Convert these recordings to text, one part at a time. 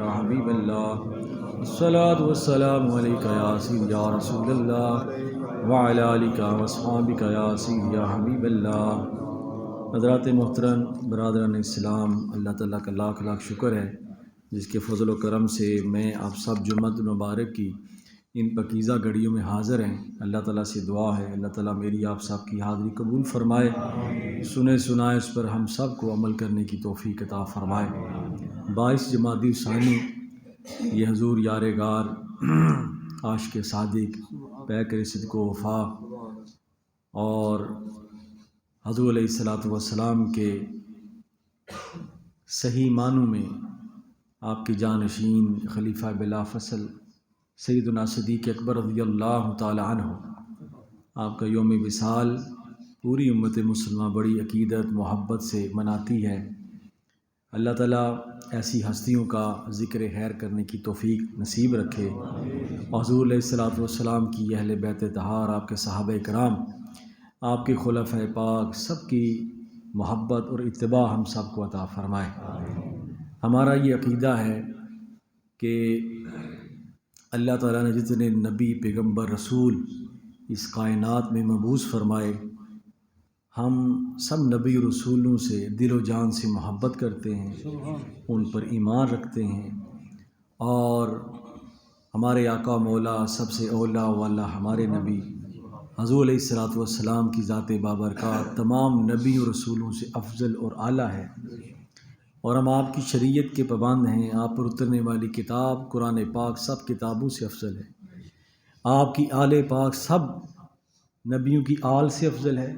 یا حبیب اللہ، الصلاۃ والسلام علیک یا سید یا رسول اللہ وعلی آلک واصحابک یا سید یا حبیب اللہ۔ حضرات محترم برادران اسلام، اللہ تعالیٰ کا لاکھ لاکھ شکر ہے جس کے فضل و کرم سے میں آپ سب جمعۃ المبارک کی ان پاکیزہ گھڑیوں میں حاضر ہیں۔ اللہ تعالیٰ سے دعا ہے اللہ تعالیٰ میری آپ سب کی حاضری قبول فرمائے، سنے سنائے اس پر ہم سب کو عمل کرنے کی توفیق عطا فرمائے۔ 22 جمادی الثانی یہ حضور یار غار عاشق صادق پیکر صدق و وفا اور حضور علیہ الصلاۃ والسلام کے صحیح معنوں میں آپ کی جانشین خلیفہ بلا فصل سیدنا صدیق اکبر رضی اللہ تعالی عنہ، آپ کا یوم وصال پوری امت مسلمہ بڑی عقیدت محبت سے مناتی ہے۔ اللہ تعالیٰ ایسی ہستیوں کا ذکر خیر کرنے کی توفیق نصیب رکھے۔ حضور علیہ الصلاۃ والسلام کی اہل بیت طہار، آپ کے صحابہ کرام، آپ کے خلفۂ پاک سب کی محبت اور اتباع ہم سب کو عطا فرمائے۔ ہمارا یہ عقیدہ ہے کہ اللہ تعالیٰ نے جتنے نبی پیغمبر رسول اس کائنات میں مبعوث فرمائے، ہم سب نبی رسولوں سے دل و جان سے محبت کرتے ہیں، ان پر ایمان رکھتے ہیں، اور ہمارے آقا مولا سب سے اولا والا ہمارے نبی حضور علیہ الصلاۃ والسلام کی ذات بابرکات تمام نبی و رسولوں سے افضل اور اعلیٰ ہے، اور ہم آپ کی شریعت کے پابند ہیں۔ آپ پر اترنے والی کتاب قرآن پاک سب کتابوں سے افضل ہے، آپ کی آل پاک سب نبیوں کی آل سے افضل ہے،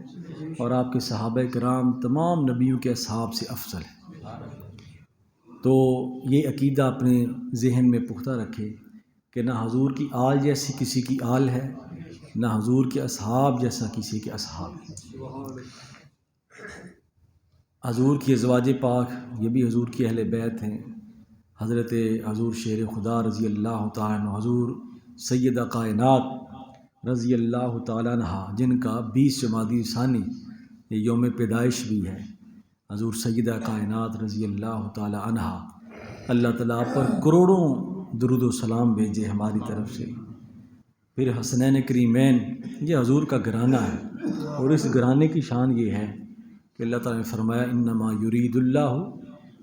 اور آپ کے صحابہ کرام تمام نبیوں کے اصحاب سے افضل ہے۔ تو یہ عقیدہ اپنے ذہن میں پختہ رکھے کہ نہ حضور کی آل جیسی کسی کی آل ہے، نہ حضور کے اصحاب جیسا کسی کے اصحاب ہے۔ حضور کی ازواج پاک یہ بھی حضور کی اہل بیت ہیں۔ حضرت حضور شیر خدا رضی اللہ تعالیٰ عنہ، حضور سیدہ کائنات رضی اللہ تعالیٰ عنہ، جن کا 20 جمادی ثانی یہ یوم پیدائش بھی ہے، حضور سیدہ کائنات رضی اللہ تعالیٰ عنہ، اللہ تعالیٰ آپ پر کروڑوں درود و سلام بھیجے ہماری طرف سے۔ پھر حسنین کریمین یہ حضور کا گھرانہ ہے، اور اس گھرانے کی شان یہ ہے کہ اللہ تعالیٰ نے فرمایا انما یرید اللہ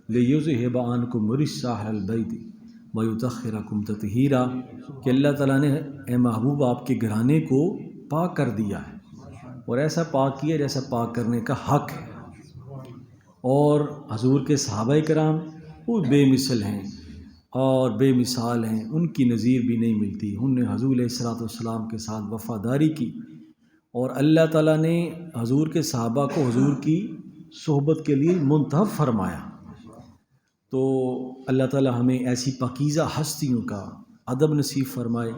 لیذھب عنکم الرجس اہل البیت ویطہرکم تطہیرا، کہ اللہ تعالیٰ نے اے محبوب آپ کے گھرانے کو پاک کر دیا ہے، اور ایسا پاک کیا جیسا پاک کرنے کا حق ہے۔ اور حضور کے صحابہ کرام وہ بے مثل ہیں اور بے مثال ہیں، ان کی نظیر بھی نہیں ملتی۔ انہوں نے حضور علیہ الصلاۃ والسلام کے ساتھ وفاداری کی، اور اللہ تعالیٰ نے حضور کے صحابہ کو حضور کی صحبت کے لیے منتخب فرمایا۔ تو اللہ تعالیٰ ہمیں ایسی پاکیزہ ہستیوں کا ادب نصیب فرمائے،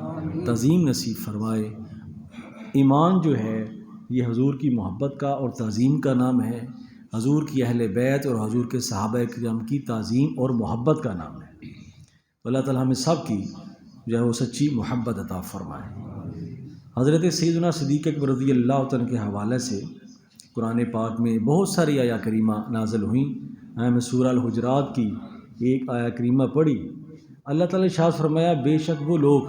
تعظیم نصیب فرمائے۔ ایمان جو ہے یہ حضور کی محبت کا اور تعظیم کا نام ہے، حضور کی اہل بیت اور حضور کے صحابہ کرام کی تعظیم اور محبت کا نام ہے۔ تو اللہ تعالیٰ ہمیں سب کی جو ہے وہ سچی محبت عطا فرمائے۔ حضرت سیدنا صدیق اکبر رضی اللہ عنہ کے حوالے سے قرآن پاک میں بہت ساری آیات کریمہ نازل ہوئیں۔ میں سورہ الحجرات کی ایک آیت کریمہ پڑھی۔ اللہ تعالیٰ نے ارشاد فرمایا بے شک وہ لوگ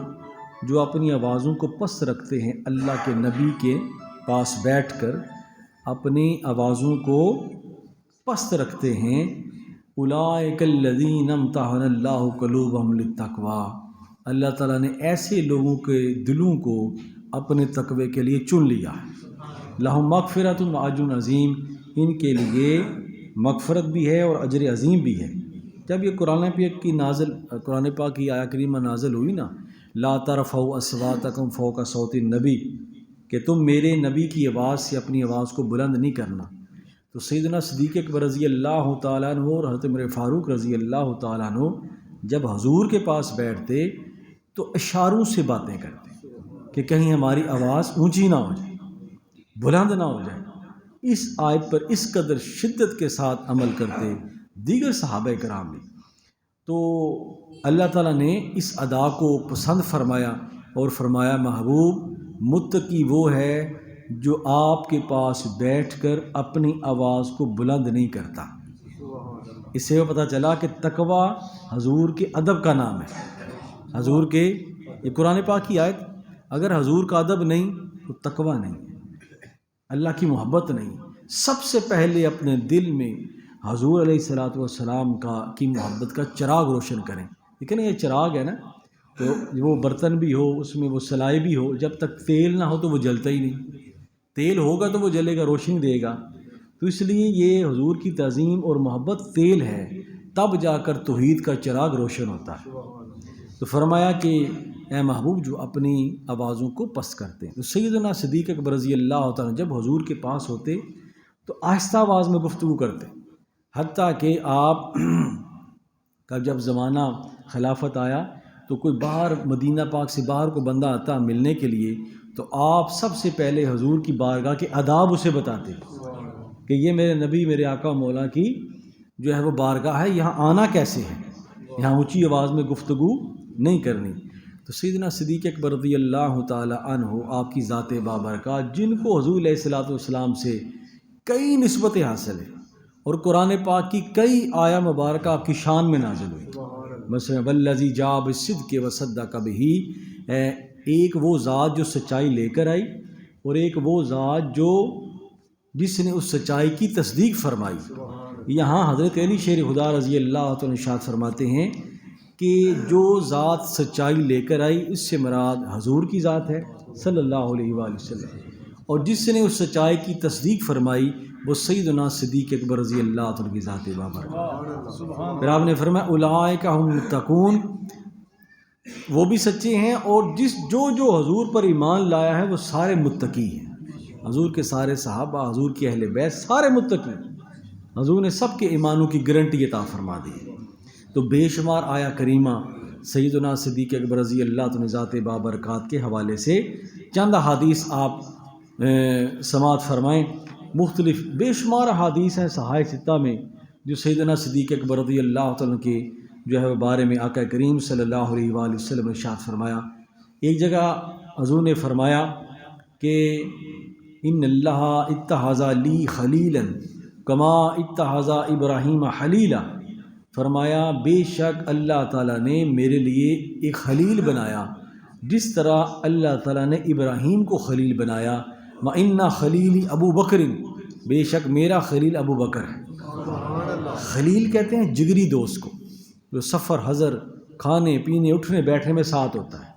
جو اپنی آوازوں کو پست رکھتے ہیں اللہ کے نبی کے پاس بیٹھ کر اپنی آوازوں کو پست رکھتے ہیں، اولئک الذین امتحن اللہ قلوبہم للتقوی، اللہ تعالیٰ نے ایسے لوگوں کے دلوں کو اپنے تقوی کے لیے چن لیا ہے۔ لہم مغفرۃ و اجر عظیم، ان کے لیے مغفرت بھی ہے اور اجر عظیم بھی ہے۔ جب یہ قرآن پاک کی آیت کریمہ نازل ہوئی نا، لا ترفعوا اصواتکم فوق صوت النبی، کہ تم میرے نبی کی آواز سے اپنی آواز کو بلند نہیں کرنا، تو سیدنا صدیق اکبر رضی اللہ تعالیٰ عنہ اور حضرت عمر فاروق رضی اللہ تعالیٰ عنہ جب حضور کے پاس بیٹھتے تو اشاروں سے باتیں کرتے کہ کہیں ہماری آواز اونچی نہ ہو جائے، بلند نہ ہو جائے۔ اس آیت پر اس قدر شدت کے ساتھ عمل کرتے دیگر صحابہ کرام بھی۔ تو اللہ تعالیٰ نے اس ادا کو پسند فرمایا اور فرمایا محبوب متقی وہ ہے جو آپ کے پاس بیٹھ کر اپنی آواز کو بلند نہیں کرتا۔ اس سے پتہ چلا کہ تقوی حضور کے ادب کا نام ہے. حضور کے یہ قرآن پاک کی آیت، اگر حضور کا ادب نہیں تو تقوی نہیں، اللہ کی محبت نہیں. سب سے پہلے اپنے دل میں حضور علیہ الصلوۃ والسلام کی محبت کا چراغ روشن کریں. لیکن یہ چراغ ہے نا، تو وہ برتن بھی ہو، اس میں وہ سلائی بھی ہو، جب تک تیل نہ ہو تو وہ جلتا ہی نہیں. تیل ہوگا تو وہ جلے گا، روشنی دے گا. تو اس لیے یہ حضور کی تعظیم اور محبت تیل ہے، تب جا کر توحید کا چراغ روشن ہوتا ہے. تو فرمایا کہ اے محبوب جو اپنی آوازوں کو پست کرتے ہیں. تو سیدنا صدیق اکبر رضی اللہ تعالیٰ جب حضور کے پاس ہوتے تو آہستہ آواز میں گفتگو کرتے، حتیٰ کہ آپ کا جب زمانہ خلافت آیا تو کوئی باہر مدینہ پاک سے باہر کو بندہ آتا ملنے کے لیے، تو آپ سب سے پہلے حضور کی بارگاہ کے آداب اسے بتاتے کہ یہ میرے نبی، میرے آقا مولا کی جو ہے وہ بارگاہ ہے، یہاں آنا کیسے ہے، یہاں اونچی آواز میں گفتگو نہیں کرنی. تو سیدنا صدیق اکبر رضی اللہ تعالی عنہ آپ کی ذات بابرکات، جن کو حضور علیہ الصلوۃ والسلام سے کئی نسبتیں حاصل ہیں اور قرآن پاک کی کئی آیا مبارکہ آپ کی شان میں نازل ہوئی. مثلا والذی جاء بالصدق وصدق بہ، ایک وہ ذات جو سچائی لے کر آئی اور ایک وہ ذات جس نے اس سچائی کی تصدیق فرمائی. یہاں حضرت علی شیر خدا رضی اللہ عنہ ارشاد فرماتے ہیں کہ جو ذات سچائی لے کر آئی اس سے مراد حضور کی ذات ہے صلی اللہ علیہ وآلہ وسلم، اور جس نے اس سچائی کی تصدیق فرمائی وہ سیدنا صدیق اکبر رضی اللہ عنہ کی ذات بابرکات. پھر آپ نے فرمایا اولئک هم المتقون، وہ بھی سچے ہیں، اور جو حضور پر ایمان لایا ہے وہ سارے متقی ہیں. حضور کے سارے صحابہ، حضور کے اہل بیت سارے متقی، حضور نے سب کے ایمانوں کی گارنٹی عطا فرما دی. تو بے شمار آیا کریمہ سیدنا صدیق اکبر رضی اللہ عنہ ذات بابرکات کے حوالے سے چند احادیث آپ سماعت فرمائیں. مختلف بے شمار احادیث ہیں صحائح ستہ میں جو سیدنا صدیق اکبر رضی اللہ عنہ کے جو ہے بارے میں آقا کریم صلی اللہ علیہ وآلہ وسلم نے ارشاد فرمایا. ایک جگہ حضور نے فرمایا کہ ان اللہ اتخذ لی خلیلا کما اتخذ ابراہیم خلیلا. فرمایا بے شک اللہ تعالیٰ نے میرے لیے ایک خلیل بنایا جس طرح اللہ تعالیٰ نے ابراہیم کو خلیل بنایا. وَإِنَّ خلیلی ابو بکر، بے شک میرا خلیل ابو بکر ہے. خلیل کہتے ہیں جگری دوست کو، جو سفر حضر، کھانے پینے اٹھنے بیٹھنے میں ساتھ ہوتا ہے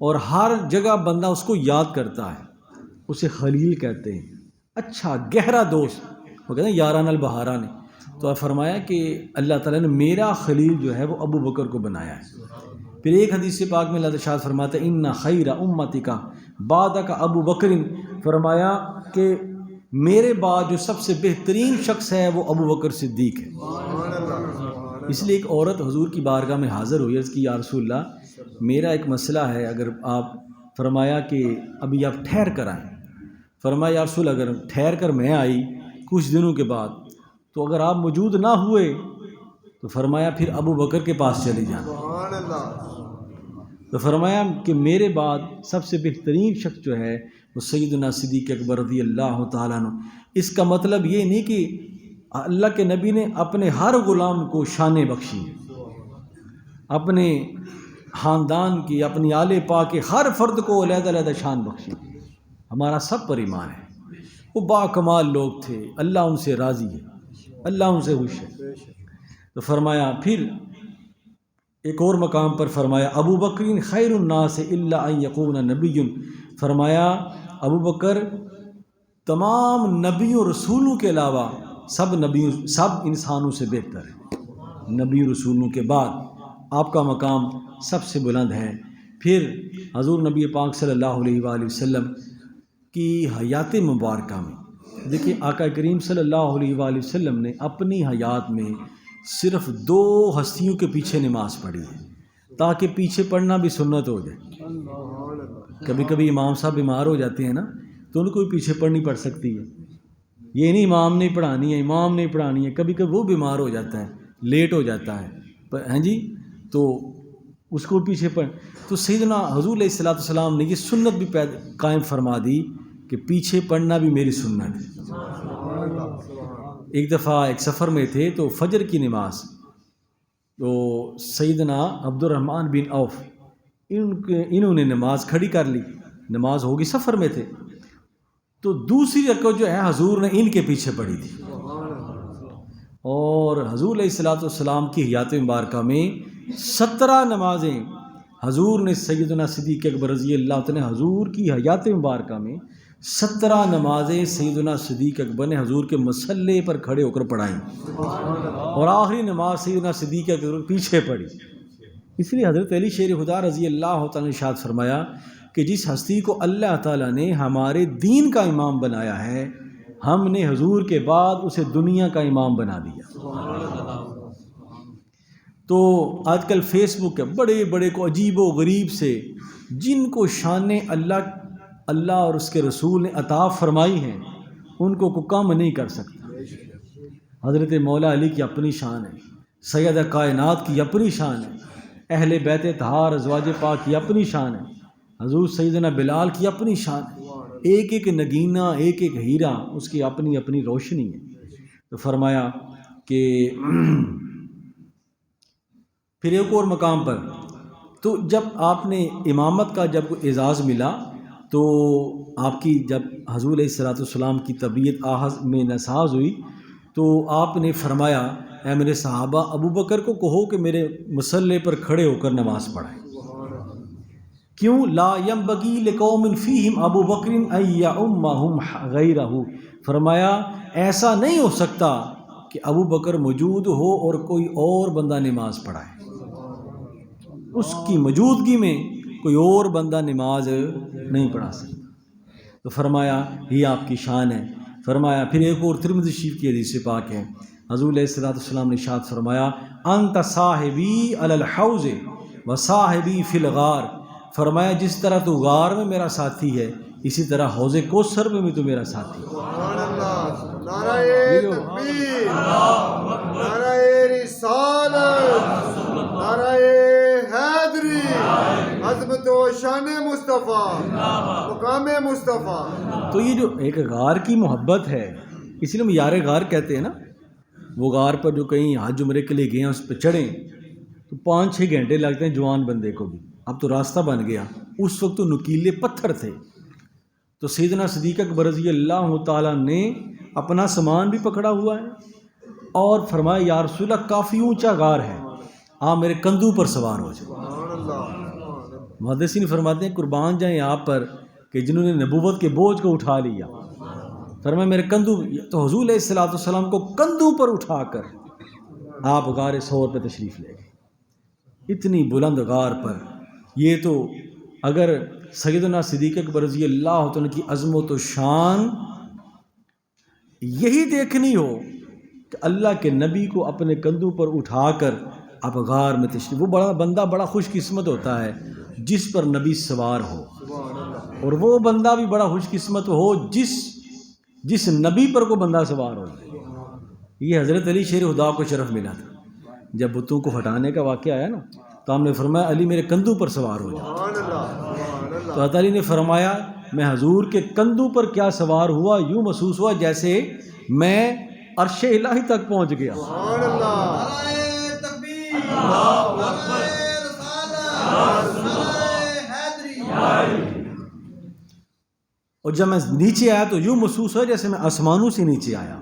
اور ہر جگہ بندہ اس کو یاد کرتا ہے، اسے خلیل کہتے ہیں. اچھا گہرا دوست، وہ کہتے ہیں یاران البہارا نے. تو فرمایا کہ اللہ تعالیٰ نے میرا خلیل جو ہے وہ ابو بکر کو بنایا ہے. پھر ایک حدیث پاک میں اللہ ارشاد فرماتا ہے ان خیر امتک بعدک ابو بکر، فرمایا کہ میرے بعد جو سب سے بہترین شخص ہے وہ ابو بکر صدیق ہے. اس لیے ایک عورت حضور کی بارگاہ میں حاضر ہوئی، عرض کی یا رسول اللہ میرا ایک مسئلہ ہے، اگر آپ، فرمایا کہ ابھی آپ ٹھہر کر آئیں. فرمایا یا رسول اگر ٹھہر کر میں آئی کچھ دنوں کے بعد تو اگر آپ موجود نہ ہوئے تو فرمایا پھر ابو بکر کے پاس چلی جانا. تو فرمایا کہ میرے بعد سب سے بہترین شخص جو ہے وہ سیدنا صدیق اکبر رضی اللہ تعالیٰ عنہ. اس کا مطلب یہ نہیں کہ اللہ کے نبی نے اپنے ہر غلام کو شانیں بخشی، اپنے خاندان کی، اپنی آل پاک کے ہر فرد کو علیحدہ علیحدہ شان بخشی. ہمارا سب پر ایمان ہے، وہ با کمال لوگ تھے، اللہ ان سے راضی ہے، اللہ ان سے خوش ہے. تو فرمایا پھر ایک اور مقام پر فرمایا ابو بکر خیر الناس الا ان یکون نبی. فرمایا ابو بکر تمام نبیوں رسولوں کے علاوہ سب انسانوں سے بہتر ہے. نبی رسولوں کے بعد آپ کا مقام سب سے بلند ہے. پھر حضور نبی پاک صلی اللہ علیہ وآلہ وسلم کی حیات مبارکہ میں دیکھیں آقا کریم صلی اللہ علیہ وآلہ وسلم نے اپنی حیات میں صرف 2 ہستیوں کے پیچھے نماز پڑھی ہے تاکہ پیچھے پڑھنا بھی سنت ہو جائے. کبھی کبھی امام صاحب بیمار ہو جاتے ہیں نا تو ان کو بھی پیچھے پڑھنی پڑ سکتی ہے. یہ نہیں امام نہیں پڑھانی ہے، امام نہیں پڑھانی ہے، کبھی کبھی وہ بیمار ہو جاتا ہے، لیٹ ہو جاتا ہے ہیں جی، تو اس کو پیچھے پڑھ. تو سیدنا حضور علیہ الصلوۃ والسلام نے یہ سنت بھی قائم فرما دی کہ پیچھے پڑھنا بھی میری سنت ہے. ایک دفعہ ایک سفر میں تھے تو فجر کی نماز، تو سیدنا عبد الرحمن بن عوف انہوں نے نماز کھڑی کر لی، نماز ہوگی، سفر میں تھے، تو دوسری رکعت جو ہے حضور نے ان کے پیچھے پڑھی تھی، اور حضور علیہ الصلوۃ والسلام کی حیات مبارکہ میں 17 نمازیں حضور نے سیدنا صدیق اکبر رضی اللہ تعالیٰ نے حضور کی حیات مبارکہ میں 17 نمازیں سیدنا صدیق اکبر نے حضور کے مصلی پر کھڑے ہو کر پڑھائیں، اور آخری نماز سیدنا صدیق اکبر پیچھے پڑھی۔ اس لیے حضرت علی شیر خدا رضی اللہ تعالیٰ نے ارشاد فرمایا کہ جس ہستی کو اللہ تعالیٰ نے ہمارے دین کا امام بنایا ہے، ہم نے حضور کے بعد اسے دنیا کا امام بنا دیا۔ تو آج کل فیس بک ہے، بڑے بڑے کو عجیب و غریب سے جن کو شان اللہ اور اس کے رسول نے عطا فرمائی ہیں، ان کو کم نہیں کر سکتا۔ حضرت مولا علی کی اپنی شان ہے، سید کائنات کی اپنی شان ہے، اہل بیت طہار ازواج پاک کی اپنی شان ہے، حضور سیدنا بلال کی اپنی شان ہے، ایک ایک نگینہ، ایک ایک ہیرا اس کی اپنی اپنی روشنی ہے۔ تو فرمایا کہ پھر ایک اور مقام پر، تو جب آپ نے امامت کا جب اعزاز ملا تو آپ کی جب حضور علیہ الصلوۃ والسلام کی طبیعت میں نساز ہوئی تو آپ نے فرمایا اے میرے صحابہ، ابو بکر کو کہو کہ میرے مصلی پر کھڑے ہو کر نماز پڑھائیں۔ کیوں؟ لا ينبغي لقوم فيهم ابو بکر ان يؤمهم غیرہ، فرمایا ایسا نہیں ہو سکتا کہ ابو بکر موجود ہو اور کوئی اور بندہ نماز پڑھائے، اس کی موجودگی میں کوئی اور بندہ نماز نہیں پڑھا سکتا۔ تو فرمایا یہ آپ کی شان ہے۔ فرمایا پھر ایک اور ترمذی شریف کی حدیث پاک ہے، حضور علیہ الصلوۃ والسلام نے ارشاد فرمایا انت صاحبی علی الحوض و صاحبی فی الغار، فرمایا جس طرح تو غار میں میرا ساتھی ہے، اسی طرح حوض کوثر میں بھی تو میرا ساتھی ہے۔ سبحان اللہ، نعرہ تکبیر، نعرہ رسالت، نعرہ حیدری، عظمت و شان مصطفیٰ، مقام مصطفیٰ۔ تو یہ جو ایک غار کی محبت ہے، اسی لیے ہم یار غار کہتے ہیں نا، وہ غار پر جو کہیں حج عمرے کے لیے گئے ہیں اس پہ چڑھیں تو 5-6 گھنٹے لگتے ہیں جوان بندے کو بھی، اب تو راستہ بن گیا، اس وقت تو نکیلے پتھر تھے۔ تو سیدنا صدیق اکبر رضی اللہ تعالیٰ نے اپنا سامان بھی پکڑا ہوا ہے اور فرمایا یا رسول اللہ کافی اونچا غار ہے، آپ میرے کندھوں پر سوار ہو جائیں۔ محدثین فرماتے ہیں قربان جائیں آپ پر کہ جنہوں نے نبوت کے بوجھ کو اٹھا لیا، فرمایا میرے کندھوں، تو حضور علیہ الصلوۃ والسلام کو کندھوں پر اٹھا کر آپ غار ثور پہ تشریف لے گئے، اتنی بلند غار پر۔ یہ تو اگر سیدنا صدیق اکبر رضی اللہ عنہ کی عظمت و شان یہی دیکھنی ہو کہ اللہ کے نبی کو اپنے کندھوں پر اٹھا کر اب غار میں تشریف، وہ بڑا بندہ بڑا خوش قسمت ہوتا ہے جس پر نبی سوار ہو، اور وہ بندہ بھی بڑا خوش قسمت ہو جس نبی پر کو بندہ سوار ہو۔ یہ حضرت علی شیر خدا کو شرف ملا تھا، جب بتوں کو ہٹانے کا واقعہ آیا نا تو ہم نے فرمایا علی میرے کندھوں پر سوار ہو جائے، تو حضرت علی نے فرمایا میں حضور کے کندھوں پر کیا سوار ہوا، یوں محسوس ہوا جیسے میں عرش الہی تک پہنچ گیا۔ اور جب میں نیچے آیا تو یوں محسوس ہوا جیسے میں آسمانوں سے نیچے آیا۔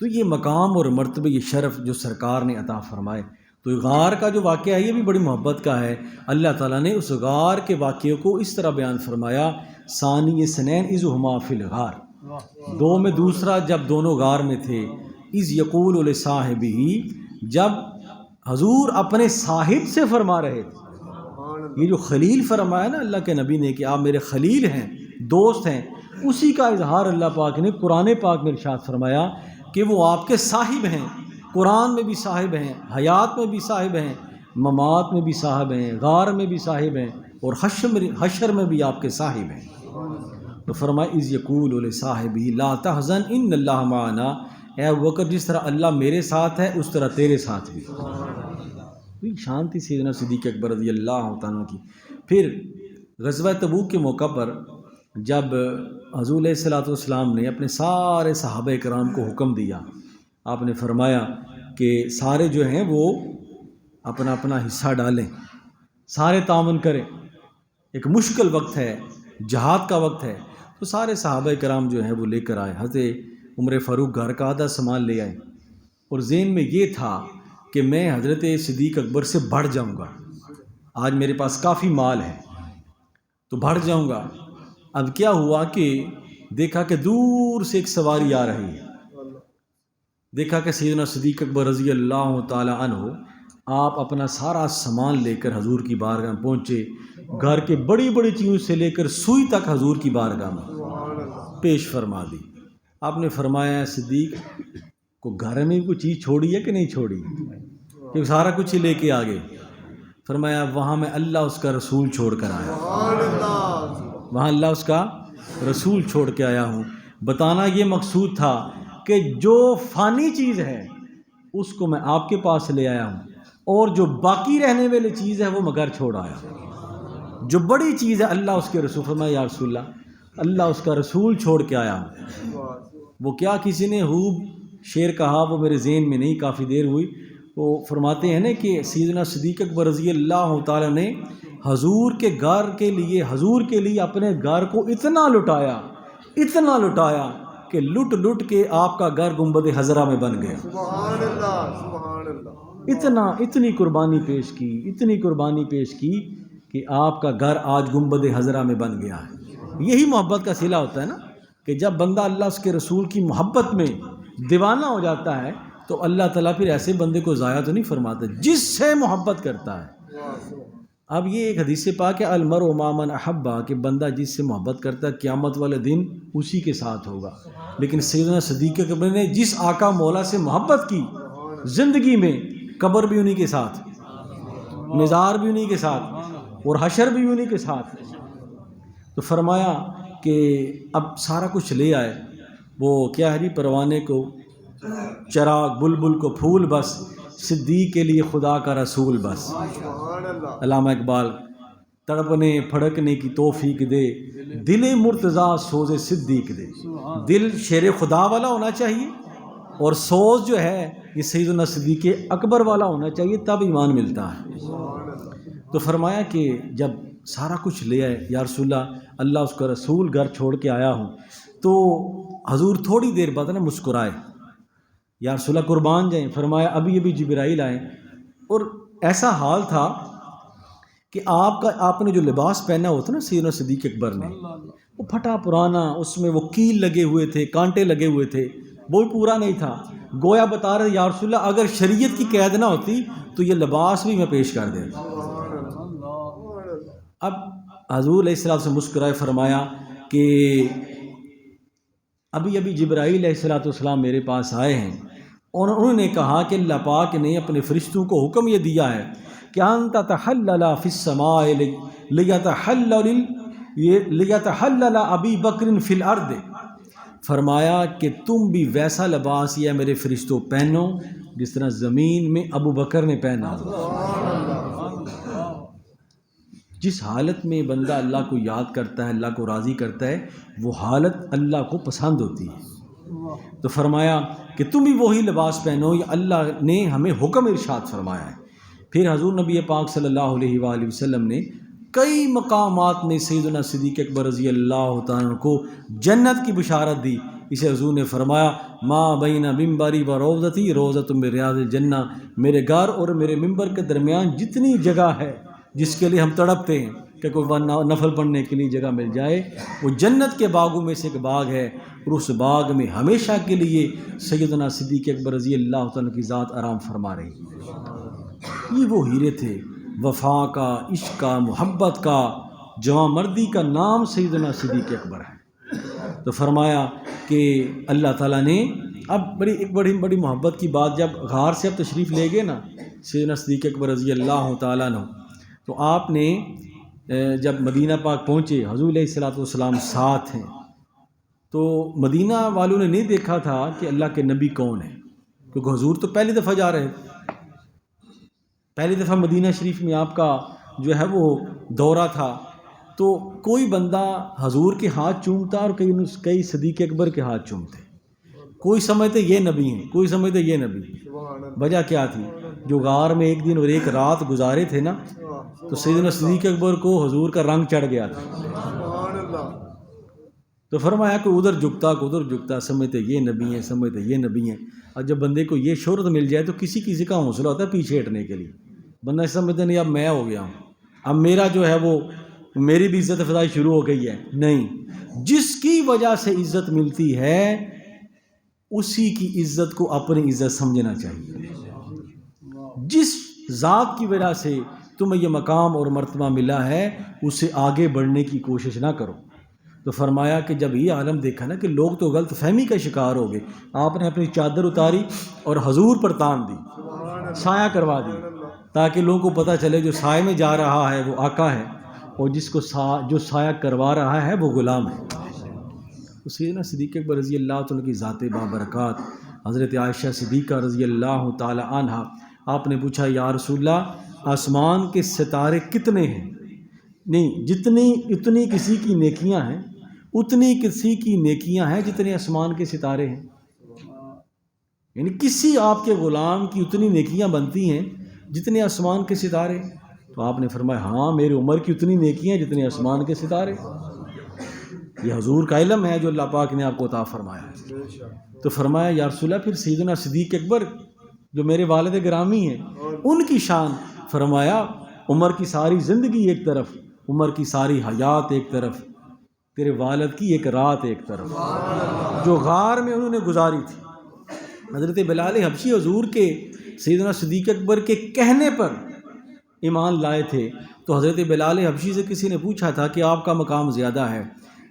تو یہ مقام اور مرتبہ، یہ شرف جو سرکار نے عطا فرمائے۔ تو غار کا جو واقعہ ہے یہ بھی بڑی محبت کا ہے۔ اللہ تعالیٰ نے اس غار کے واقعے کو اس طرح بیان فرمایا ثانی اثنین اذ ہما فی الغار، دو میں دوسرا جب دونوں غار میں تھے، اذ یقول لصاحبہ، جب حضور اپنے صاحب سے فرما رہے تھے۔ یہ جو خلیل فرمایا نا اللہ کے نبی نے کہ آپ میرے خلیل ہیں، دوست ہیں، اسی کا اظہار اللہ پاک نے قرآن پاک میں ارشاد فرمایا کہ وہ آپ کے صاحب ہیں، قرآن میں بھی صاحب ہیں، حیات میں بھی صاحب ہیں، ممات میں بھی صاحب ہیں، غار میں بھی صاحب ہیں، اور حشر میں بھی آپ کے صاحب ہیں۔ تو فرمایا اذ یقول لصاحبہ لا تحزن ان اللہ معنا، اے ابوبکر جس طرح اللہ میرے ساتھ ہے اس طرح تیرے ساتھ بھی۔ شان تھی سیدنا صدیق اکبر رضی اللہ تعالیٰ کی۔ پھر غزوہ تبوک کے موقع پر جب حضور علیہ الصلوۃ والسلام نے اپنے سارے صحابہ کرام کو حکم دیا، آپ نے فرمایا کہ سارے جو ہیں وہ اپنا اپنا حصہ ڈالیں، سارے تعاون کریں، ایک مشکل وقت ہے، جہاد کا وقت ہے، تو سارے صحابہ کرام جو ہیں وہ لے کر آئے۔ حضرت عمر فاروق گھر کا آدھا سامان لے آئے، اور ذہن میں یہ تھا کہ میں حضرت صدیق اکبر سے بڑھ جاؤں گا، آج میرے پاس کافی مال ہے تو بڑھ جاؤں گا۔ اب کیا ہوا کہ دیکھا کہ دور سے ایک سواری آ رہی ہے، دیکھا کہ سیدنا صدیق اکبر رضی اللہ تعالی عنہ آپ اپنا سارا سامان لے کر حضور کی بارگاہ میں پہنچے، گھر کے بڑی بڑی چیزوں سے لے کر سوئی تک حضور کی بارگاہ میں پیش فرما دی۔ آپ نے فرمایا صدیق کو گھر میں کوئی چیز چھوڑی ہے کہ نہیں چھوڑی، کہ سارا کچھ ہی لے کے آگے؟ فرمایا وہاں میں اللہ اس کا رسول چھوڑ کر آیا، وہاں اللہ اس کا رسول چھوڑ کے آیا ہوں۔ بتانا یہ مقصود تھا کہ جو فانی چیز ہے اس کو میں آپ کے پاس لے آیا ہوں، اور جو باقی رہنے والی چیز ہے وہ میں گھر چھوڑ آیا ہوں۔ جو بڑی چیز ہے اللہ اس کے رسول، فرمایا یا رسول اللہ اس کا رسول چھوڑ کے آیا ہوں۔ وہ کیا کسی نے خوب شعر کہا، وہ میرے ذہن میں نہیں، کافی دیر ہوئی۔ وہ فرماتے ہیں نا کہ سیدنا صدیق اکبر رضی اللہ تعالیٰ نے حضور کے گھر کے لیے، حضور کے لیے اپنے گھر کو اتنا لٹایا کہ لٹ لٹ کے آپ کا گھر گنبد خضرا میں بن گیا۔ سبحان اللہ، سبحان اللہ۔ اتنی قربانی پیش کی کہ آپ کا گھر آج گنبد خضرا میں بن گیا ہے۔ یہی محبت کا صلہ ہوتا ہے نا، کہ جب بندہ اللہ اس کے رسول کی محبت میں دیوانہ ہو جاتا ہے تو اللہ تعالیٰ پھر ایسے بندے کو ضائع تو نہیں فرماتا جس سے محبت کرتا ہے۔ اب یہ ایک حدیث پاک ہے المرء مع من احبا، کہ بندہ جس سے محبت کرتا ہے قیامت والے دن اسی کے ساتھ ہوگا۔ لیکن سیدنا صدیق اکبر نے جس آقا مولا سے محبت کی، زندگی میں قبر بھی انہی کے ساتھ، مزار بھی انہی کے ساتھ، اور حشر بھی انہی کے ساتھ۔ تو فرمایا کہ اب سارا کچھ لے آئے، وہ کیا ہے جی، پروانے کو چراغ، بلبل کو پھول، بس صدیق کے لیے خدا کا رسول بس۔ سبحان اللہ۔ علامہ اقبال تڑپنے پھڑکنے کی توفیق دے، دل مرتضیٰ سوز صدیق دے۔ دل شیر خدا والا ہونا چاہیے، اور سوز جو ہے یہ سیدنا صدیق اکبر والا ہونا چاہیے، تب ایمان ملتا ہے۔ تو فرمایا کہ جب سارا کچھ لے آئے، یا رسول اللہ اس کا رسول گھر چھوڑ کے آیا ہوں، تو حضور تھوڑی دیر بعد نا مسکرائے، یا رسول اللہ قربان جائیں۔ فرمایا ابھی جبرائیل آئے، اور ایسا حال تھا کہ آپ نے جو لباس پہنا ہوتا نا سیدنا صدیق اکبر نے، وہ پھٹا پرانا، اس میں وہ کیل لگے ہوئے تھے، کانٹے لگے ہوئے تھے، وہ بھی پورا نہیں تھا۔ گویا بتا رہے یا رسول اللہ اگر شریعت کی قید نہ ہوتی تو یہ لباس بھی میں پیش کر دیتا۔ اب حضور علیہ السلام سے مسکرائے، فرمایا کہ ابھی جبرائیل علیہ الصلوۃ والسلام میرے پاس آئے ہیں، اور انہوں نے کہا کہ اللہ پاک نے اپنے فرشتوں کو حکم یہ دیا ہے کہ انت تحلل فی السماء لیتحلل ابی بکر فی الارض۔ فرمایا کہ تم بھی ویسا لباس یا میرے فرشتوں پہنو جس طرح زمین میں ابو بکر نے پہنا۔ جس حالت میں بندہ اللہ کو یاد کرتا ہے، اللہ کو راضی کرتا ہے، وہ حالت اللہ کو پسند ہوتی ہے۔ تو فرمایا کہ تم بھی وہی لباس پہنو، یہ اللہ نے ہمیں حکم ارشاد فرمایا ہے۔ پھر حضور نبی پاک صلی اللہ علیہ وآلہ وسلم نے کئی مقامات میں سیدنا صدیق اکبر رضی اللہ تعالیٰ عنہ کو جنت کی بشارت دی۔ اسے حضور نے فرمایا ما بین ممبری و روضتی روضۃ من ریاض الجنہ، میرے گھر اور میرے ممبر کے درمیان جتنی جگہ ہے جس کے لیے ہم تڑپتے ہیں کہ کوئی نفل پڑھنے کے لیے جگہ مل جائے، وہ جنت کے باغوں میں سے ایک باغ ہے، اور اس باغ میں ہمیشہ کے لیے سیدنا صدیق اکبر رضی اللہ تعالیٰ کی ذات آرام فرما رہی۔ یہ وہ ہیرے تھے، وفا کا، عشق کا، محبت کا، جواں مردی کا نام سیدنا صدیق اکبر ہے۔ تو فرمایا کہ اللہ تعالیٰ نے اب ایک بڑی محبت کی بات، جب غار سے اب تشریف لے گئے نا سیدنا صدیق اکبر رضی اللہ تعالیٰ عنہ، تو آپ نے جب مدینہ پاک پہنچے، حضور علیہ الصلوۃ والسلام ساتھ ہیں، تو مدینہ والوں نے نہیں دیکھا تھا کہ اللہ کے نبی کون ہے، کیونکہ حضور تو پہلی دفعہ جا رہے تھے، پہلی دفعہ مدینہ شریف میں آپ کا جو ہے وہ دورہ تھا۔ تو کوئی بندہ حضور کے ہاتھ چومتا اور کئی صدیق اکبر کے ہاتھ چومتے، کوئی سمجھتے یہ نبی ہیں، کوئی سمجھتے یہ نبی۔ وجہ کیا تھی؟ جو غار میں ایک دن اور ایک رات گزارے تھے نا، تو سیدنا صدیق اکبر کو حضور کا رنگ چڑھ گیا تھا، تو فرمایا کہ ادھر جھکتا کو ادھر جھکتا، سمجھتے یہ نبی ہیں، سمجھتے یہ نبی ہیں۔ اور جب بندے کو یہ شہرت مل جائے تو کسی کا حوصلہ ہوتا ہے پیچھے ہٹنے کے لیے، بندہ سمجھتا نہیں اب میں ہو گیا ہوں، اب میرا جو ہے وہ میری بھی عزت افزائی شروع ہو گئی ہے۔ نہیں، جس کی وجہ سے عزت ملتی ہے اسی کی عزت کو اپنی عزت سمجھنا چاہیے۔ جس ذات کی وجہ سے تمہیں یہ مقام اور مرتبہ ملا ہے اسے آگے بڑھنے کی کوشش نہ کرو۔ تو فرمایا کہ جب یہ عالم دیکھا نا کہ لوگ تو غلط فہمی کا شکار ہو گئے، آپ نے اپنی چادر اتاری اور حضور پر تان دی، سایہ کروا دی، تاکہ لوگوں کو پتہ چلے جو سائے میں جا رہا ہے وہ آقا ہے، اور جس کو جو سایہ کروا رہا ہے وہ غلام ہے۔ تو سیدنا صدیق اکبر رضی اللہ تعالیٰ کی ذات بابرکات حضرت عائشہ صدیقہ رضی اللہ تعالی عنہا، آپ نے پوچھا یا رسول اللہ آسمان کے ستارے کتنے ہیں؟ نہیں، اتنی کسی کی نیکیاں ہیں، اتنی کسی کی نیکیاں ہیں جتنے آسمان کے ستارے ہیں، یعنی کسی آپ کے غلام کی اتنی نیکیاں بنتی ہیں جتنے آسمان کے ستارے۔ تو آپ نے فرمایا ہاں میری عمر کی اتنی نیکیاں جتنے آسمان کے ستارے۔ یہ حضور کا علم ہے جو اللہ پاک نے آپ کو عطا فرمایا ہے۔ تو فرمایا یا رسول اللہ پھر سیدنا صدیق اکبر جو میرے والد گرامی ہیں ان کی شان؟ فرمایا عمر کی ساری زندگی ایک طرف، عمر کی ساری حیات ایک طرف، تیرے والد کی ایک رات ایک طرف جو غار میں انہوں نے گزاری تھی۔ حضرت بلال حبشی حضور کے سیدنا صدیق اکبر کے کہنے پر ایمان لائے تھے، تو حضرت بلال حبشی سے کسی نے پوچھا تھا کہ آپ کا مقام زیادہ ہے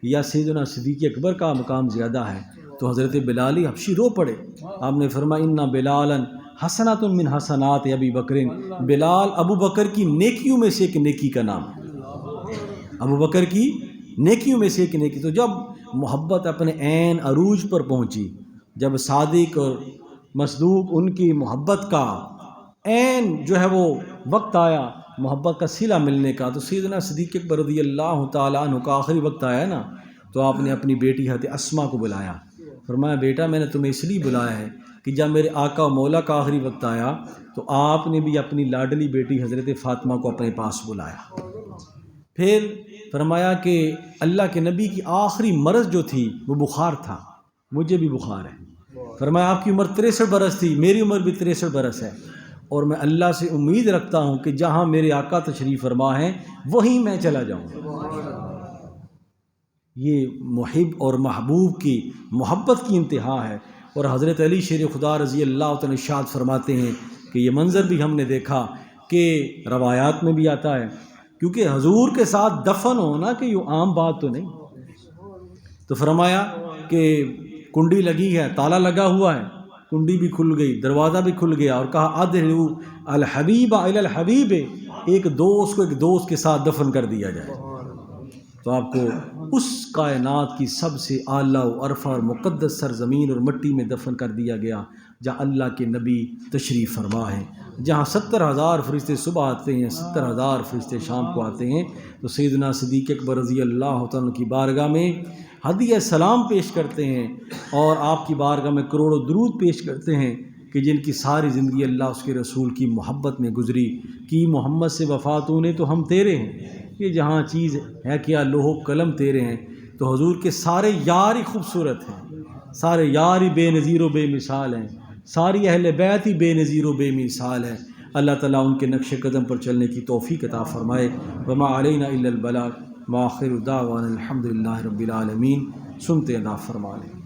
یا سیدنا صدیق اکبر کا مقام زیادہ ہے؟ تو حضرت بلال حبشی رو پڑے۔ آپ نے فرمایا ان بلالا حسنات من حسنات ابی بکر، بلال ابو بکر کی نیکیوں میں سے ایک نیکی کا نام ہے، ابو بکر کی نیکیوں میں سے ایک نیکی۔ تو جب محبت اپنے عین عروج پر پہنچی، جب صادق اور مصدوق ان کی محبت کا عین جو ہے وہ وقت آیا، محبت کا صلہ ملنے کا، تو سیدنا صدیق اکبر رضی اللہ تعالیٰ عنہ کا آخری وقت آیا نا، تو آپ نے اپنی بیٹی حضرت اسما کو بلایا، فرمایا بیٹا میں نے تمہیں اس لیے بلایا ہے کہ جب میرے آقا و مولا کا آخری وقت آیا تو آپ نے بھی اپنی لاڈلی بیٹی حضرت فاطمہ کو اپنے پاس بلایا۔ پھر فرمایا کہ اللہ کے نبی کی آخری مرض جو تھی وہ بخار تھا، مجھے بھی بخار ہے۔ فرمایا آپ کی عمر 63 برس تھی، میری عمر بھی 63 برس ہے، اور میں اللہ سے امید رکھتا ہوں کہ جہاں میرے آقا تشریف فرما ہیں وہیں میں چلا جاؤں۔ یہ محب اور محبوب کی محبت کی انتہا ہے۔ اور حضرت علی شیر خدا رضی اللہ تعالیٰ ارشاد فرماتے ہیں کہ یہ منظر بھی ہم نے دیکھا کہ روایات میں بھی آتا ہے، کیونکہ حضور کے ساتھ دفن ہونا کہ یہ عام بات تو نہیں۔ تو فرمایا کہ کنڈی لگی ہے، تالا لگا ہوا ہے، کنڈی بھی کھل گئی، دروازہ بھی کھل گیا، اور کہا ادعو الحبیب الی الحبیب، ایک دوست کو ایک دوست کے ساتھ دفن کر دیا جائے۔ تو آپ کو اس کائنات کی سب سے اعلیٰ و عرفہ اور مقدس سرزمین اور مٹی میں دفن کر دیا گیا جہاں اللہ کے نبی تشریف فرما ہے، جہاں 70,000 فرشتے صبح آتے ہیں، 70,000 فرشتے شام کو آتے ہیں۔ تو سیدنا صدیق اکبر رضی اللہ تعالیٰ کی بارگاہ میں ہدیہ سلام پیش کرتے ہیں، اور آپ کی بارگاہ میں کروڑوں درود پیش کرتے ہیں کہ جن کی ساری زندگی اللہ اس کے رسول کی محبت میں گزری، کہ محمد سے وفات نے تو ہم تیرے ہیں، یہ جہاں چیز ہے کیا لوح و قلم تیرے ہیں۔ تو حضور کے سارے یار ہی خوبصورت ہیں، سارے یار ہی بے نظیر و بے مثال ہیں، ساری اہل بیت ہی بے نظیر و بے مثال ہیں۔ اللہ تعالیٰ ان کے نقش قدم پر چلنے کی توفیق عطا فرمائے۔ وما علینا الا البلاغ، وآخر دعوانا الحمد للہ رب العالمین۔ سنتے ادا فرما لیں۔